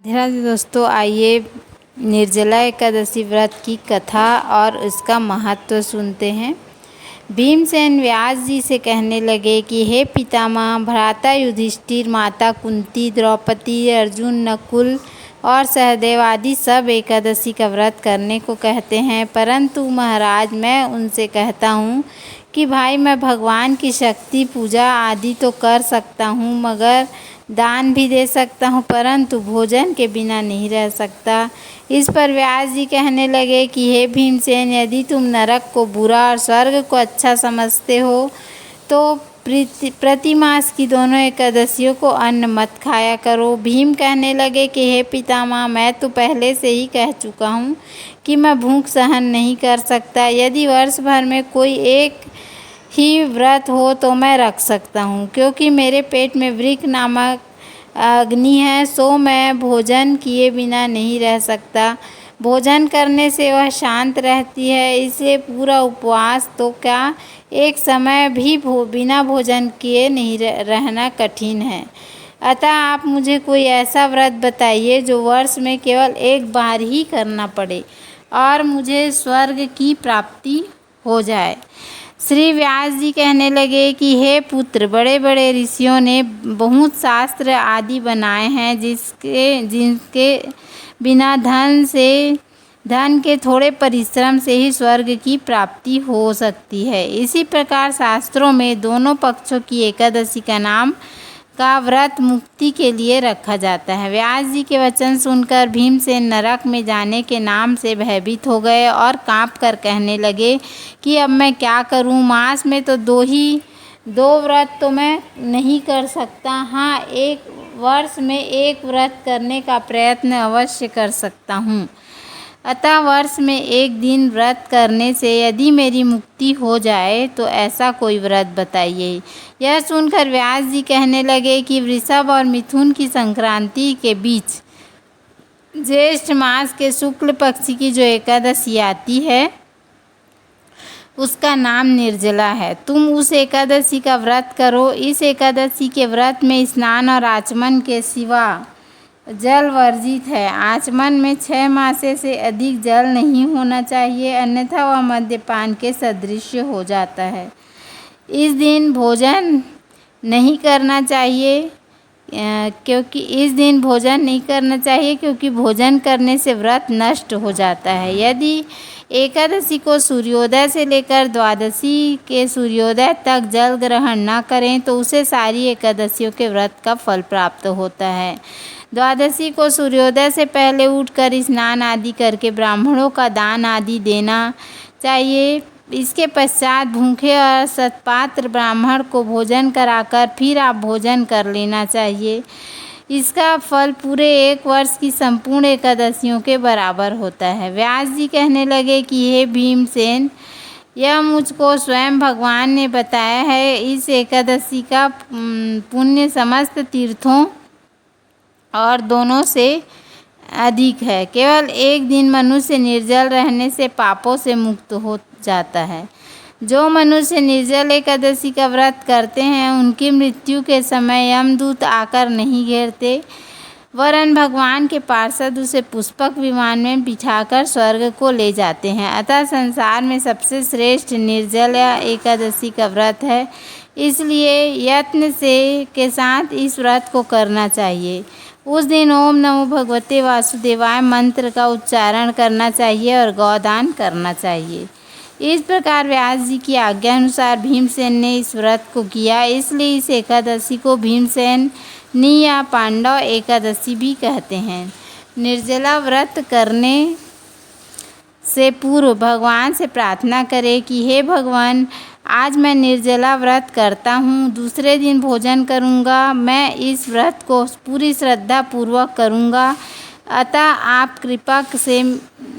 राधे दोस्तों, आइए निर्जला एकादशी व्रत की कथा और उसका महत्व सुनते हैं। भीमसेन व्यास जी से कहने लगे कि हे पितामह, भ्राता युधिष्ठिर, माता कुंती, द्रौपदी, अर्जुन, नकुल और सहदेव आदि सब एकादशी का व्रत करने को कहते हैं, परंतु महाराज मैं उनसे कहता हूँ कि भाई मैं भगवान की शक्ति पूजा आदि तो कर सकता हूँ, मगर दान भी दे सकता हूँ, परंतु भोजन के बिना नहीं रह सकता। इस पर व्यास जी कहने लगे कि हे भीमसेन, यदि तुम नरक को बुरा और स्वर्ग को अच्छा समझते हो तो प्रतिमास की दोनों एकादशियों को अन्न मत खाया करो। भीम कहने लगे कि हे पितामह, मैं तो पहले से ही कह चुका हूँ कि मैं भूख सहन नहीं कर सकता। यदि वर्ष भर में कोई एक ही व्रत हो तो मैं रख सकता हूँ, क्योंकि मेरे पेट में वृक्क नामक अग्नि है, सो मैं भोजन किए बिना नहीं रह सकता। भोजन करने से वह शांत रहती है, इसलिए पूरा उपवास तो क्या, एक समय भी बिना भोजन किए नहीं रहना कठिन है। अतः आप मुझे कोई ऐसा व्रत बताइए जो वर्ष में केवल एक बार ही करना पड़े और मुझे स्वर्ग की प्राप्ति हो जाए। श्री व्यास जी कहने लगे कि हे पुत्र, बड़े बड़े ऋषियों ने बहुत शास्त्र आदि बनाए हैं जिनके बिना धन के थोड़े परिश्रम से ही स्वर्ग की प्राप्ति हो सकती है। इसी प्रकार शास्त्रों में दोनों पक्षों की एकादशी का नाम का व्रत मुक्ति के लिए रखा जाता है। व्यास जी के वचन सुनकर भीमसेन नरक में जाने के नाम से भयभीत हो गए और कांप कर कहने लगे कि अब मैं क्या करूं। मास में तो दो व्रत तो मैं नहीं कर सकता, हाँ, एक वर्ष में एक व्रत करने का प्रयत्न अवश्य कर सकता हूँ। अतः वर्ष में एक दिन व्रत करने से यदि मेरी मुक्ति हो जाए तो ऐसा कोई व्रत बताइए। यह सुनकर व्यास जी कहने लगे कि वृषभ और मिथुन की संक्रांति के बीच ज्येष्ठ मास के शुक्ल पक्ष की जो एकादशी आती है उसका नाम निर्जला है। तुम उस एकादशी का व्रत करो। इस एकादशी के व्रत में स्नान और आचमन के सिवा जल वर्जित है। आचमन में 6 मासे से अधिक जल नहीं होना चाहिए, अन्यथा वह मद्यपान के सदृश हो जाता है। इस दिन भोजन नहीं करना चाहिए क्योंकि भोजन करने से व्रत नष्ट हो जाता है। यदि एकादशी को सूर्योदय से लेकर द्वादशी के सूर्योदय तक जल ग्रहण न करें तो उसे सारी एकादशियों के व्रत का फल प्राप्त होता है। द्वादशी को सूर्योदय से पहले उठकर स्नान आदि करके ब्राह्मणों का दान आदि देना चाहिए। इसके पश्चात भूखे और सत्पात्र ब्राह्मण को भोजन कराकर फिर आप भोजन कर लेना चाहिए। इसका फल पूरे एक वर्ष की संपूर्ण एकादशियों के बराबर होता है। व्यास जी कहने लगे कि हे भीमसेन, यह मुझको स्वयं भगवान ने बताया है। इस एकादशी का पुण्य समस्त तीर्थों और दोनों से अधिक है। केवल एक दिन मनुष्य निर्जल रहने से पापों से मुक्त हो जाता है। जो मनुष्य निर्जल एकादशी का व्रत करते हैं उनकी मृत्यु के समय यमदूत आकर नहीं घेरते, वरन भगवान के पार्षद उसे पुष्पक विमान में बिठाकर स्वर्ग को ले जाते हैं। अतः संसार में सबसे श्रेष्ठ निर्जला एकादशी का व्रत है, इसलिए यत्न के साथ इस व्रत को करना चाहिए। उस दिन ओम नमो भगवते वासुदेवाय मंत्र का उच्चारण करना चाहिए और गौदान करना चाहिए। इस प्रकार व्यास जी की आज्ञा अनुसार भीमसेन ने इस व्रत को किया, इसलिए इस एकादशी को भीमसेनी या पांडव एकादशी भी कहते हैं। निर्जला व्रत करने से पूर्व भगवान से प्रार्थना करें कि हे भगवान, आज मैं निर्जला व्रत करता हूँ, दूसरे दिन भोजन करूँगा। मैं इस व्रत को पूरी श्रद्धा पूर्वक करूँगा, अतः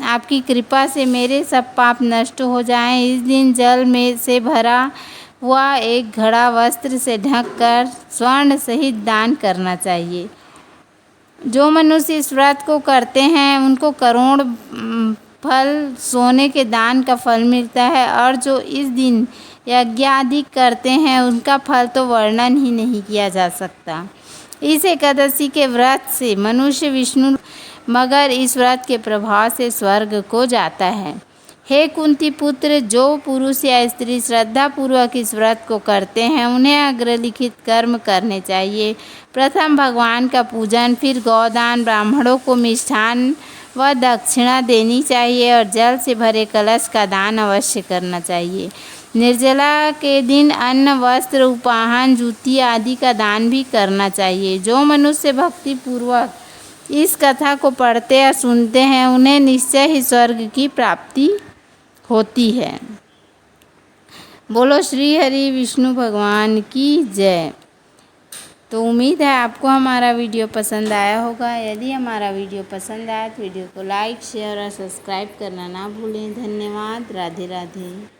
आपकी कृपा से मेरे सब पाप नष्ट हो जाएं। इस दिन जल में से भरा हुआ एक घड़ा वस्त्र से ढककर स्वर्ण सहित दान करना चाहिए। जो मनुष्य इस व्रत को करते हैं उनको करोड़ फल सोने के दान का फल मिलता है, और जो इस दिन यज्ञ आदि करते हैं उनका फल तो वर्णन ही नहीं किया जा सकता। इस एकादशी के व्रत से मनुष्य विष्णु मगर इस व्रत के प्रभाव से स्वर्ग को जाता है। हे कुंती पुत्र, जो पुरुष या स्त्री श्रद्धा पूर्वक इस व्रत को करते हैं उन्हें अग्रलिखित कर्म करने चाहिए। प्रथम भगवान का पूजन, फिर गौदान, ब्राह्मणों को मिष्ठान व दक्षिणा देनी चाहिए और जल से भरे कलश का दान अवश्य करना चाहिए। निर्जला के दिन अन्न, वस्त्र, उपाहन, जूती आदि का दान भी करना चाहिए। जो मनुष्य भक्ति पूर्वक इस कथा को पढ़ते या सुनते हैं उन्हें निश्चय ही स्वर्ग की प्राप्ति होती है। बोलो श्री हरि विष्णु भगवान की जय। तो उम्मीद है आपको हमारा वीडियो पसंद आया होगा। यदि हमारा वीडियो पसंद आया तो वीडियो को लाइक, शेयर और सब्सक्राइब करना ना भूलें। धन्यवाद। राधे राधे।